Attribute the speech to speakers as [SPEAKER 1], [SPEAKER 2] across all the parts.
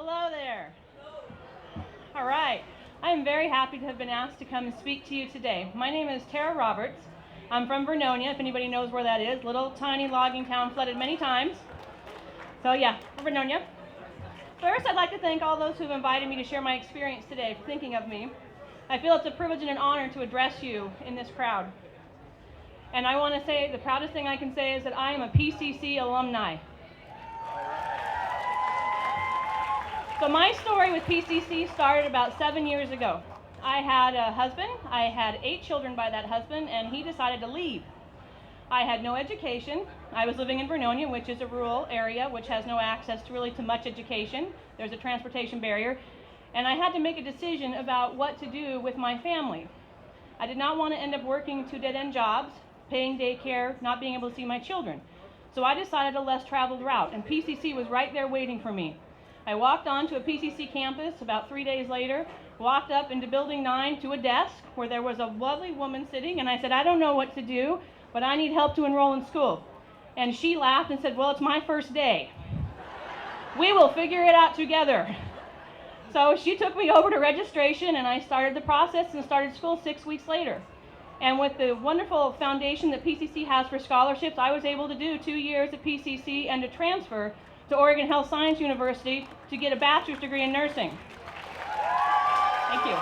[SPEAKER 1] Hello there. All right. I am very happy to have been asked to come and speak to you today. My name is Tera Roberts. I'm from Vernonia, if anybody knows where that is. Little tiny logging town flooded many times. So yeah, Vernonia. First, I'd like to thank all those who have invited me to share my experience today for thinking of me. I feel it's a privilege and an honor to address you in this crowd. And I want to say the proudest thing I can say is that I am a PCC alumni. So my story with PCC started about 7 years ago. I had a husband. I had 8 children by that husband, and he decided to leave. I had no education. I was living in Vernonia, which is a rural area which has no access to much education. There's a transportation barrier. And I had to make a decision about what to do with my family. I did not want to end up working 2 dead-end jobs, paying daycare, not being able to see my children. So I decided a less traveled route, and PCC was right there waiting for me. I walked onto a PCC campus about 3 days later, walked up into Building 9 to a desk where there was a lovely woman sitting, and I said, I don't know what to do, but I need help to enroll in school. And she laughed and said, well, it's my first day. We will figure it out together. So she took me over to registration, and I started the process and started school 6 weeks later. And with the wonderful foundation that PCC has for scholarships, I was able to do 2 years at PCC and to transfer to Oregon Health Science University to get a bachelor's degree in nursing. Thank you.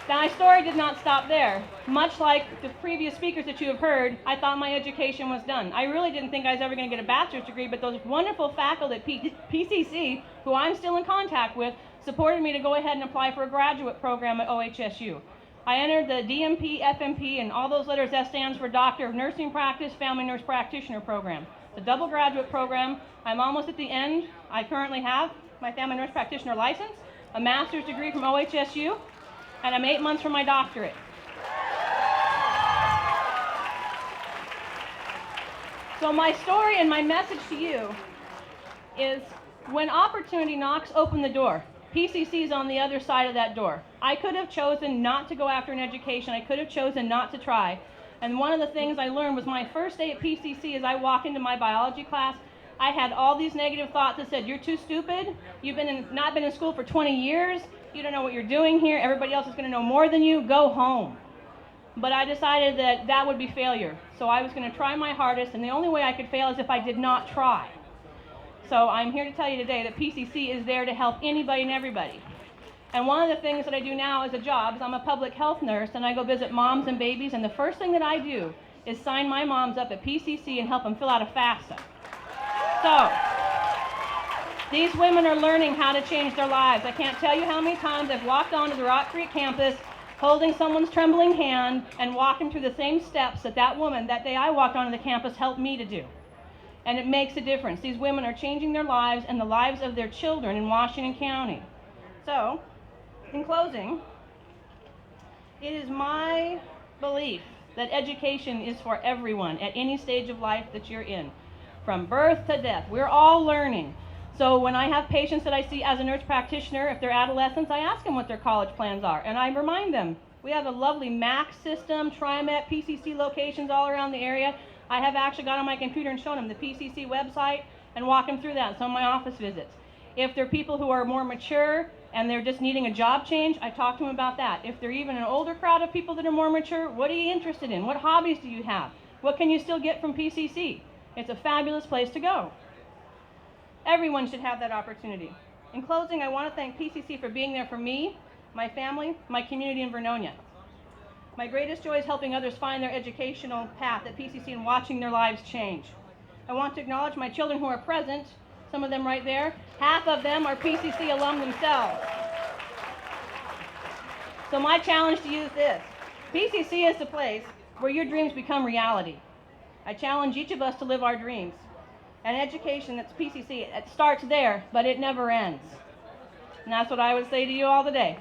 [SPEAKER 1] Now, my story did not stop there. Much like the previous speakers that you have heard, I thought my education was done. I really didn't think I was ever going to get a bachelor's degree, but those wonderful faculty at PCC, who I'm still in contact with, supported me to go ahead and apply for a graduate program at OHSU. I entered the DMP, FMP, and all those letters, that stands for Doctor of Nursing Practice, Family Nurse Practitioner program. It's a double graduate program. I'm almost at the end. I currently have my family nurse practitioner license, a master's degree from OHSU, and I'm 8 months from my doctorate. So my story and my message to you is when opportunity knocks, open the door. PCC is on the other side of that door. I could have chosen not to go after an education. I could have chosen not to try. And one of the things I learned was my first day at PCC, as I walked into my biology class, I had all these negative thoughts that said, you're too stupid, you've not been in school for 20 years, you don't know what you're doing here, everybody else is going to know more than you, go home. But I decided that that would be failure. So I was going to try my hardest, and the only way I could fail is if I did not try. So I'm here to tell you today that PCC is there to help anybody and everybody. And one of the things that I do now as a job is I'm a public health nurse, and I go visit moms and babies, and the first thing that I do is sign my moms up at PCC and help them fill out a FAFSA. So these women are learning how to change their lives. I can't tell you how many times I've walked onto the Rock Creek campus holding someone's trembling hand and walking through the same steps that that woman that day I walked onto the campus helped me to do. And it makes a difference. These women are changing their lives and the lives of their children in Washington County. So, in closing, it is my belief that education is for everyone at any stage of life that you're in, from birth to death. We're all learning. So when I have patients that I see as a nurse practitioner, if they're adolescents, I ask them what their college plans are, and I remind them. We have a lovely MAC system, TriMet, PCC locations all around the area. I have actually got on my computer and shown them the PCC website and walk them through that in some of my office visits. If they're people who are more mature and they're just needing a job change, I talk to them about that. If they're even an older crowd of people that are more mature, what are you interested in? What hobbies do you have? What can you still get from PCC? It's a fabulous place to go. Everyone should have that opportunity. In closing, I want to thank PCC for being there for me, my family, my community in Vernonia. My greatest joy is helping others find their educational path at PCC and watching their lives change. I want to acknowledge my children who are present, some of them right there. Half of them are PCC alum themselves. So my challenge to you is this. PCC is the place where your dreams become reality. I challenge each of us to live our dreams. And education, that's PCC, it starts there, but it never ends. And that's what I would say to you all today.